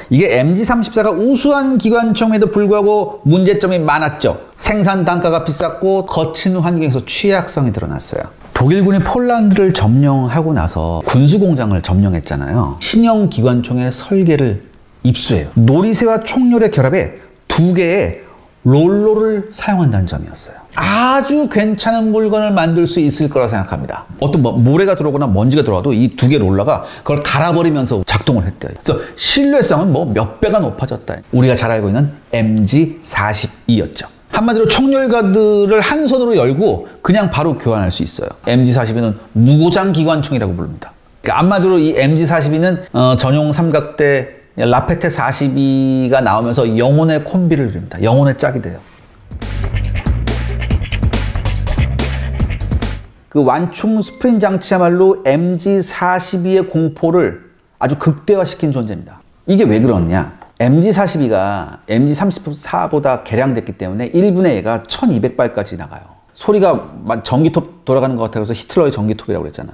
이게 MG34가 우수한 기관총에도 불구하고 문제점이 많았죠. 생산 단가가 비쌌고 거친 환경에서 취약성이 드러났어요. 독일군이 폴란드를 점령하고 나서 군수공장을 점령했잖아요. 신형 기관총의 설계를 입수해요. 노리쇠와 총열의 결합에 2개의 롤러를 사용한다는 점이었어요. 아주 괜찮은 물건을 만들 수 있을 거라 생각합니다. 어떤 모래가 들어오거나 먼지가 들어와도 이 2개 롤러가 그걸 갈아버리면서 작동을 했대요. 그래서 신뢰성은 몇 배가 높아졌다. 우리가 잘 알고 있는 MG42였죠. 한마디로 총열가드를 한 손으로 열고 그냥 바로 교환할 수 있어요. MG42는 무고장 기관총이라고 부릅니다. 그러니까 한마디로 이 MG42는 전용 삼각대 라페테 42가 나오면서 영혼의 콤비를 이룹니다. 영혼의 짝이 돼요. 그 완충 스프링 장치야말로 MG42의 공포를 아주 극대화시킨 존재입니다. 이게 왜 그러냐? MG42가 MG34보다 개량됐기 때문에 1분의 얘가 1200발까지 나가요. 소리가 막 전기톱 돌아가는 것 같아서 히틀러의 전기톱이라고 그랬잖아.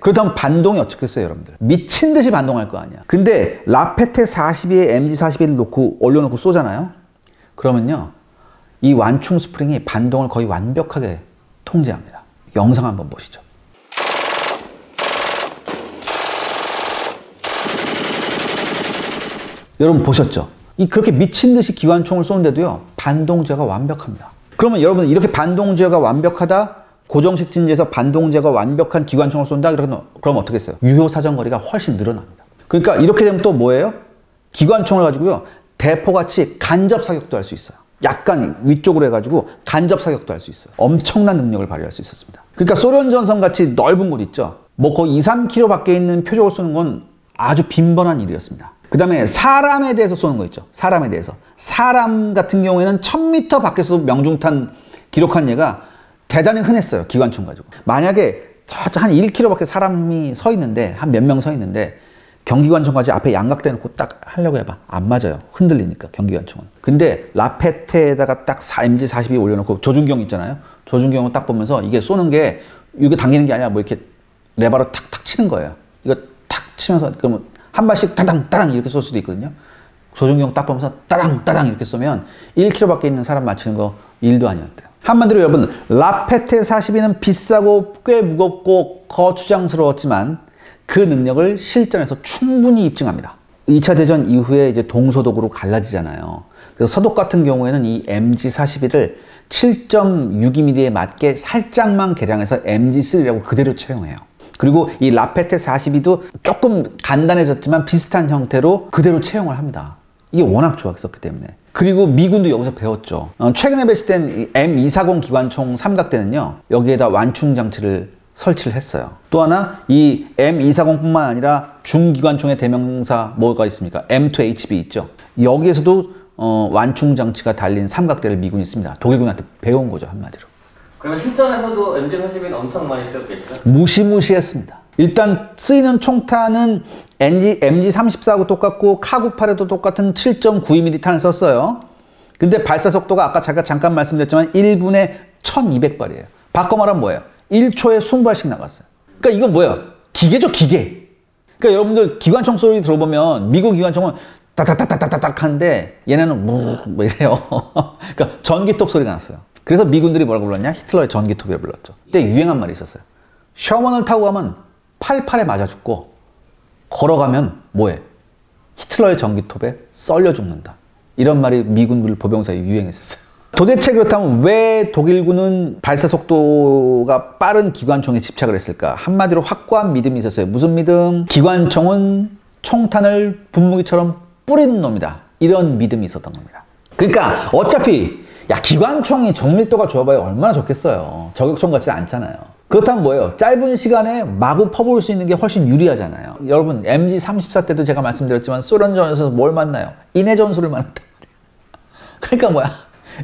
그렇다면 반동이 어떻겠어요, 여러분들? 미친 듯이 반동할 거 아니야. 근데 라페테 42에 MG41을 올려놓고 쏘잖아요? 그러면요, 이 완충 스프링이 반동을 거의 완벽하게 통제합니다. 영상 한번 보시죠. 여러분 보셨죠? 그렇게 미친 듯이 기관총을 쏘는데도요, 반동 제어가 완벽합니다. 그러면 여러분 이렇게 반동 제어가 완벽하다, 고정식 진지에서 반동 제어가 완벽한 기관총을 쏜다, 그럼 어떻게 했어요? 유효 사정거리가 훨씬 늘어납니다. 그러니까 이렇게 되면 또 뭐예요? 기관총을 가지고요, 대포같이 간접 사격도 할 수 있어요. 약간 위쪽으로 해가지고 간접 사격도 할 수 있어요. 엄청난 능력을 발휘할 수 있었습니다. 그러니까 소련 전선 같이 넓은 곳 있죠? 거의 2, 3km 밖에 있는 표적을 쏘는 건 아주 빈번한 일이었습니다. 그 다음에 사람에 대해서 쏘는 거 있죠? 사람에 대해서. 사람 같은 경우에는 1000m 밖에서도 명중탄 기록한 얘가 대단히 흔했어요. 기관총 가지고. 만약에 한 1km 밖에 사람이 서 있는데, 한 몇 명 서 있는데, 경기관총까지 앞에 양각대 놓고 딱 하려고 해봐. 안 맞아요. 흔들리니까, 경기관총은. 근데 라페테에다가 딱 MG42 올려놓고 조준경 있잖아요. 조준경을 딱 보면서 이게 쏘는 게, 이게 당기는 게 아니라 이렇게 레바로 탁탁 치는 거예요. 이거 탁 치면서, 그러면 한 발씩 따당, 따당 이렇게 쏠 수도 있거든요. 조준경 딱 보면서 따당, 따당 이렇게 쏘면 1km 밖에 있는 사람 맞추는 거 일도 아니었대요. 한마디로 여러분, 라페테 42는 비싸고 꽤 무겁고 거추장스러웠지만 그 능력을 실전에서 충분히 입증합니다. 2차 대전 이후에 이제 동서독으로 갈라지잖아요. 그래서 서독 같은 경우에는 이 MG41을 7.62mm에 맞게 살짝만 개량해서 MG3라고 그대로 채용해요. 그리고 이 라페테 42도 조금 간단해졌지만 비슷한 형태로 그대로 채용을 합니다. 이게 워낙 좋았었기 때문에. 그리고 미군도 여기서 배웠죠. 최근에 배치된 M240 기관총 삼각대는요, 여기에다 완충 장치를 설치를 했어요. 또 하나, 이 M240뿐만 아니라 중기관총의 대명사 뭐가 있습니까? M2HB 있죠. 여기에서도 완충 장치가 달린 삼각대를 미군이 씁니다. 독일군한테 배운 거죠, 한마디로. 그러면 실전에서도 MG41은 엄청 많이 쓰였겠죠? 무시무시했습니다. 일단 쓰이는 총탄은 MG34하고 똑같고 카구팔에도 똑같은 7.92mm 탄을 썼어요. 근데 발사 속도가 아까 제가 잠깐 말씀드렸지만 1분에 1200발이에요. 바꿔 말하면 뭐예요? 1초에 20발씩 나갔어요. 그러니까 이건 뭐예요? 기계죠, 기계. 그러니까 여러분들 기관총 소리 들어보면 미국 기관총은 따닥따닥따닥 하는데 얘네는 뭐 이래요. 그러니까 전기톱 소리가 났어요. 그래서 미군들이 뭐라고 불렀냐? 히틀러의 전기톱이라고 불렀죠. 그때 유행한 말이 있었어요. 셔먼을 타고 가면 팔팔에 맞아 죽고 걸어가면 뭐해? 히틀러의 전기톱에 썰려 죽는다. 이런 말이 미군들 보병사에 유행했었어요. 도대체 그렇다면 왜 독일군은 발사 속도가 빠른 기관총에 집착을 했을까? 한마디로 확고한 믿음이 있었어요. 무슨 믿음? 기관총은 총탄을 분무기처럼 뿌리는 놈이다. 이런 믿음이 있었던 겁니다. 그러니까 어차피 기관총이 정밀도가 좋아봐야 얼마나 좋겠어요. 저격총 같지는 않잖아요. 그렇다면 뭐예요? 짧은 시간에 마구 퍼부을 수 있는 게 훨씬 유리하잖아요. 여러분, MG34 때도 제가 말씀드렸지만 소련전에서 뭘 만나요? 인해 전술을 만났단 말이에요. 그러니까 뭐야?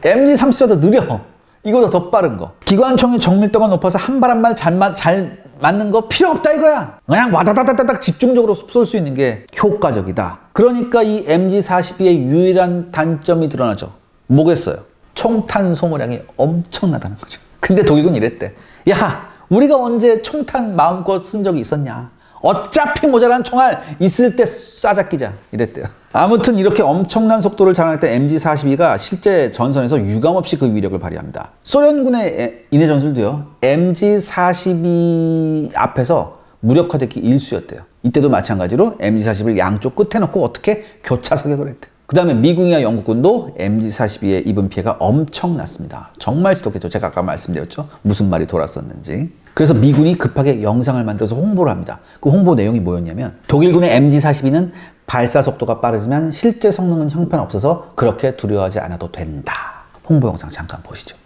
MG34도 느려. 이거보다 더 빠른 거. 기관총의 정밀도가 높아서 한 발 한 발 잘 맞는 거 필요 없다 이거야. 그냥 와다다다닥 집중적으로 쏠 수 있는 게 효과적이다. 그러니까 이 MG42의 유일한 단점이 드러나죠. 뭐겠어요? 총탄 소모량이 엄청나다는 거죠. 근데 독일군이 이랬대. 야, 우리가 언제 총탄 마음껏 쓴 적이 있었냐? 어차피 모자란 총알 있을 때 쏴잡기자 이랬대요. 아무튼 이렇게 엄청난 속도를 자랑했던 MG42가 실제 전선에서 유감없이 그 위력을 발휘합니다. 소련군의 인해 전술도요, MG42 앞에서 무력화되기 일쑤였대요. 이때도 마찬가지로 MG40을 양쪽 끝에 놓고 어떻게 교차 사격을 했대요. 그 다음에 미군이나 영국군도 MG42에 입은 피해가 엄청났습니다. 정말 지독했죠. 제가 아까 말씀드렸죠. 무슨 말이 돌았었는지. 그래서 미군이 급하게 영상을 만들어서 홍보를 합니다. 그 홍보 내용이 뭐였냐면, 독일군의 MG42는 발사 속도가 빠르지만 실제 성능은 형편없어서 그렇게 두려워하지 않아도 된다. 홍보 영상 잠깐 보시죠.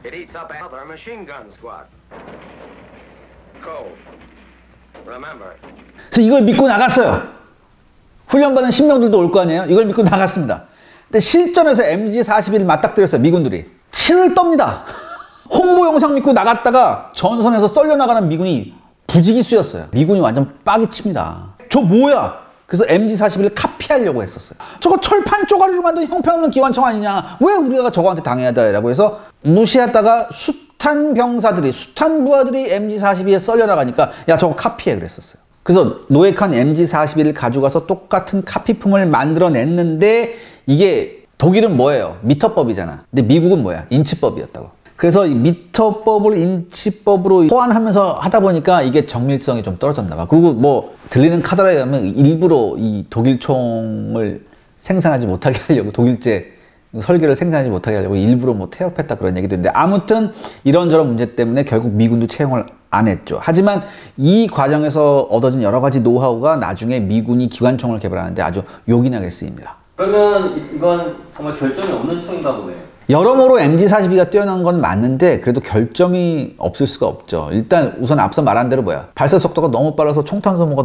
It eats up another machine gun squad. Cold. Remember. 그래서 이걸 믿고 나갔어요. 훈련받은 신병들도 올 거 아니에요? 이걸 믿고 나갔습니다. 근데 실전에서 MG41을 맞닥뜨렸어요, 미군들이. 치를 떱니다. 홍보 영상 믿고 나갔다가 전선에서 썰려나가는 미군이 부지기수였어요. 미군이 완전 빡이 칩니다. 저 뭐야? 그래서 MG41을 카피하려고 했었어요. 저거 철판 쪼가리로 만든 형편없는 기관총 아니냐? 왜 우리가 저거한테 당해야 돼? 라고 해서 무시했다가 숱한 병사들이, 숱한 부하들이 MG42에 썰려나가니까 야, 저거 카피해 그랬었어요. 그래서 노획한 MG41을 가져가서 똑같은 카피품을 만들어냈는데, 이게 독일은 뭐예요? 미터법이잖아. 근데 미국은 뭐야? 인치법이었다고. 그래서 이 미터법을 인치법으로 호환하면서 하다 보니까 이게 정밀성이 좀 떨어졌나 봐. 그리고 뭐 들리는 카더라에 의하면 일부러 이 독일 총을 생산하지 못하게 하려고, 독일제 설계를 생산하지 못하게 하려고 일부러 뭐 태엽했다 그런 얘기도 있는데, 아무튼 이런저런 문제 때문에 결국 미군도 채용을 안 했죠. 하지만 이 과정에서 얻어진 여러 가지 노하우가 나중에 미군이 기관총을 개발하는데 아주 요긴하게 쓰입니다. 그러면 이건 정말 결점이 없는 총인가 보네요. 여러모로 MG42가 뛰어난 건 맞는데 그래도 결점이 없을 수가 없죠. 일단 우선 앞서 말한 대로 뭐야, 발사 속도가 너무 빨라서 총탄 소모가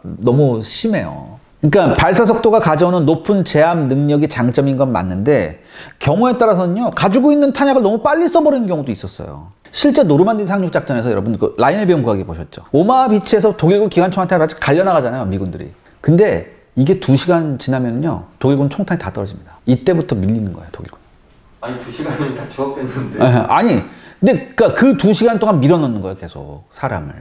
너무 심해요. 그러니까 발사 속도가 가져오는 높은 제압 능력이 장점인 건 맞는데, 경우에 따라서는요, 가지고 있는 탄약을 너무 빨리 써버리는 경우도 있었어요. 실제 노르만디 상륙 작전에서 여러분 그 라인을 비운 구하기 보셨죠? 오마하 비치에서 독일군 기관총한테 갈려나가잖아요, 미군들이. 근데 이게 2시간 지나면요, 독일군 총탄이 다 떨어집니다. 이때부터 밀리는 거예요, 독일군. 아니 2시간이면 다 주업됐는데. 아니, 근데 그러니까 그 2시간 동안 밀어넣는 거예요, 계속 사람을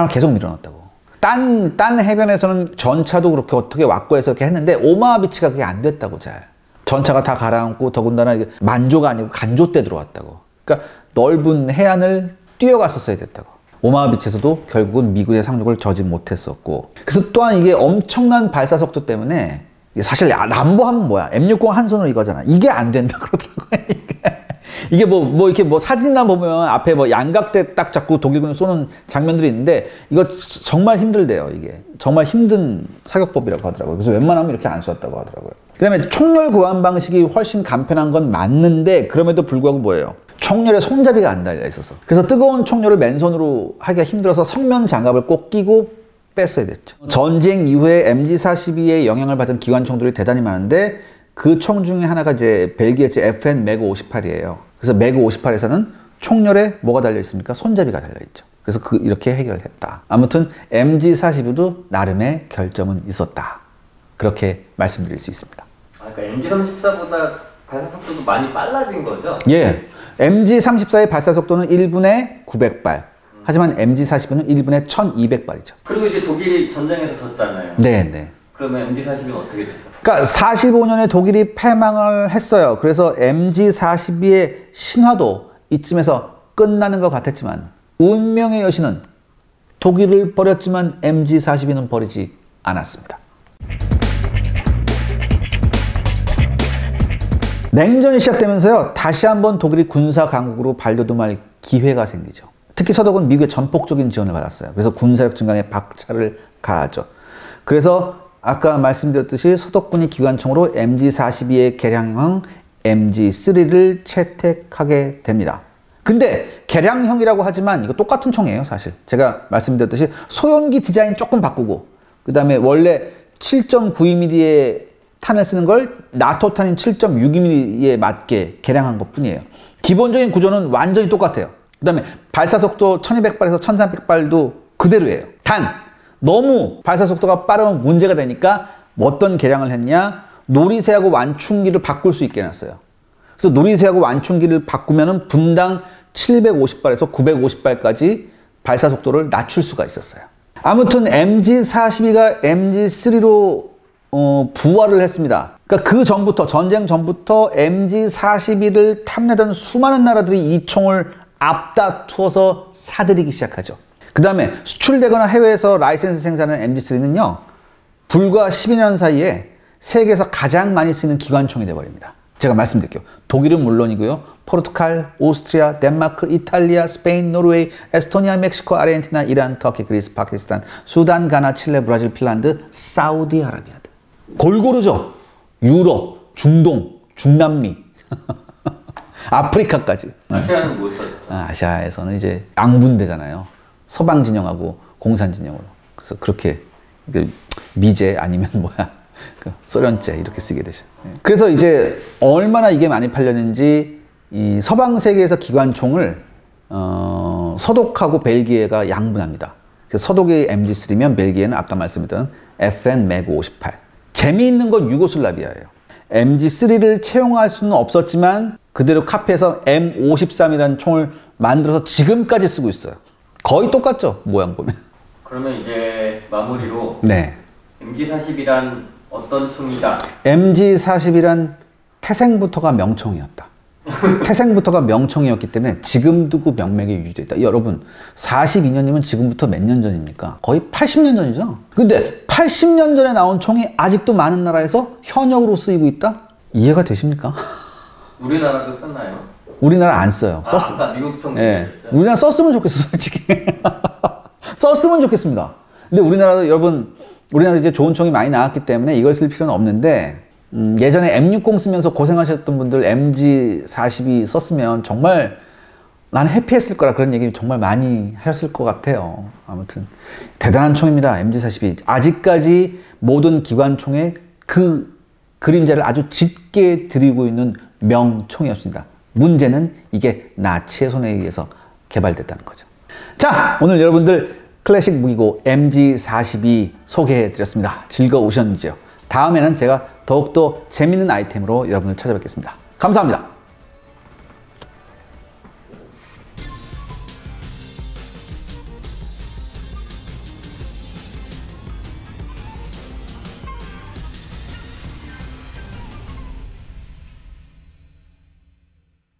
계속 밀어넣었다고. 딴 해변에서는 전차도 그렇게 어떻게 왔고 해서 이렇게 했는데, 오마하 비치가 그게 안 됐다고. 잘 전차가 다 가라앉고, 더군다나 이게 만조가 아니고 간조 때 들어왔다고. 그러니까 넓은 해안을 뛰어갔었어야 됐다고. 오마하 비치에서도 결국은 미군의 상륙을 저지 못했었고, 그래서 또한 이게 엄청난 발사 속도 때문에, 사실 람보 하면 뭐야, M60 한 손으로 이거잖아. 이게 안 된다 그러더라고요. 이게 뭐 이렇게 뭐 사진이나 보면 앞에 뭐 양각대 딱 잡고 독일군을 쏘는 장면들이 있는데, 이거 정말 힘들대요. 이게 정말 힘든 사격법이라고 하더라고요. 그래서 웬만하면 이렇게 안 쐈다고 하더라고요. 그 다음에 총열 교환 방식이 훨씬 간편한 건 맞는데, 그럼에도 불구하고 뭐예요? 총열에 손잡이가 안 달려 있었어. 그래서 뜨거운 총열을 맨손으로 하기가 힘들어서 성면 장갑을 꼭 끼고 뺐어야 됐죠. 전쟁 이후에 MG42의 영향을 받은 기관총들이 대단히 많은데, 그 총 중에 하나가 이제 벨기에제 FN 매그 58이에요. 그래서 매그 58에서는 총열에 뭐가 달려 있습니까? 손잡이가 달려 있죠. 그래서 이렇게 해결을 했다. 아무튼 MG42도 나름의 결점은 있었다. 그렇게 말씀드릴 수 있습니다. 그러니까 MG34보다 발사 속도도 많이 빨라진 거죠? 예. MG34의 발사 속도는 1분에 900발. 하지만 MG42는 1분에 1200발이죠. 그리고 이제 독일이 전쟁에서 졌잖아요. 네. 그러면 MG42는 어떻게 됐죠? 그러니까 45년에 독일이 패망을 했어요. 그래서 MG42의 신화도 이쯤에서 끝나는 것 같았지만, 운명의 여신은 독일을 버렸지만 MG42는 버리지 않았습니다. 냉전이 시작되면서요, 다시 한번 독일이 군사 강국으로 발돋움할 기회가 생기죠. 특히 서독은 미국의 전폭적인 지원을 받았어요. 그래서 군사력 증강에 박차를 가하죠. 그래서 아까 말씀드렸듯이 서독군이 기관총으로 MG42의 개량형 MG3를 채택하게 됩니다. 근데 개량형이라고 하지만 이거 똑같은 총이에요, 사실. 제가 말씀드렸듯이 소형기 디자인 조금 바꾸고, 그 다음에 원래 7.92mm의 탄을 쓰는 걸 나토 탄인 7.62mm에 맞게 개량한 것 뿐이에요. 기본적인 구조는 완전히 똑같아요. 그 다음에 발사 속도 1200발에서 1300발도 그대로예요. 단 너무 발사 속도가 빠르면 문제가 되니까 어떤 개량을 했냐, 노리쇠하고 완충기를 바꿀 수 있게 해놨어요. 그래서 노리쇠하고 완충기를 바꾸면은 분당 750발에서 950발까지 발사 속도를 낮출 수가 있었어요. 아무튼 MG42가 MG3로 부활을 했습니다. 그러니까 그 전부터, 전쟁 전부터 MG42를 탐내던 수많은 나라들이 이 총을 앞다투어서 사들이기 시작하죠. 그 다음에 수출되거나 해외에서 라이센스 생산하는 MG3는요, 불과 12년 사이에 세계에서 가장 많이 쓰이는 기관총이 되어버립니다. 제가 말씀드릴게요. 독일은 물론이고요. 포르투갈, 오스트리아, 덴마크, 이탈리아, 스페인, 노르웨이, 에스토니아, 멕시코, 아르헨티나, 이란, 터키, 그리스, 파키스탄, 수단, 가나, 칠레, 브라질, 핀란드, 사우디아라비아. 골고루죠. 유럽, 중동, 중남미, 아프리카까지. 아시아는 못 썼죠. 아시아에서는 이제 양분되잖아요. 서방 진영하고 공산 진영으로. 그래서 그렇게 미제 아니면 소련제 이렇게 쓰게 되죠. 그래서 이제 얼마나 이게 많이 팔렸는지 이 서방 세계에서 기관총을 서독하고 벨기에가 양분합니다. 그래서 서독이 MG3면 벨기에는 아까 말씀드렸던 FN 매그 58. 재미있는 건 유고슬라비아예요. MG3를 채용할 수는 없었지만 그대로 카피해서 M53이라는 총을 만들어서 지금까지 쓰고 있어요. 거의 똑같죠, 모양 보면. 그러면 이제 마무리로 네. MG40이란 어떤 총이다? MG40이란 태생부터가 명총이었다. 태생부터가 명총이었기 때문에 지금도 그 명맥이 유지되어 있다. 여러분, 42년이면 지금부터 몇 년 전입니까? 거의 80년 전이죠. 근데 80년 전에 나온 총이 아직도 많은 나라에서 현역으로 쓰이고 있다? 이해가 되십니까? 우리나라도 썼나요? 우리나라 안 써요. 아까 미국 총. 예. 우리나라 썼으면 좋겠어, 솔직히. 썼으면 좋겠습니다. 근데 우리나라도 여러분, 우리나라 이제 좋은 총이 많이 나왔기 때문에 이걸 쓸 필요는 없는데, 예전에 M60 쓰면서 고생하셨던 분들 MG42 썼으면 정말 나는 해피했을 거라 그런 얘기 정말 많이 하셨을 것 같아요. 아무튼 대단한 총입니다. MG42. 아직까지 모든 기관총의 그 그림자를 아주 짙게 드리고 있는 명총이었습니다. 문제는 이게 나치의 손에 의해서 개발됐다는 거죠. 자, 오늘 여러분들 클래식 무기고 MG42 소개해 드렸습니다. 즐거우셨는지요? 다음에는 제가 더욱더 재밌는 아이템으로 여러분을 찾아뵙겠습니다. 감사합니다.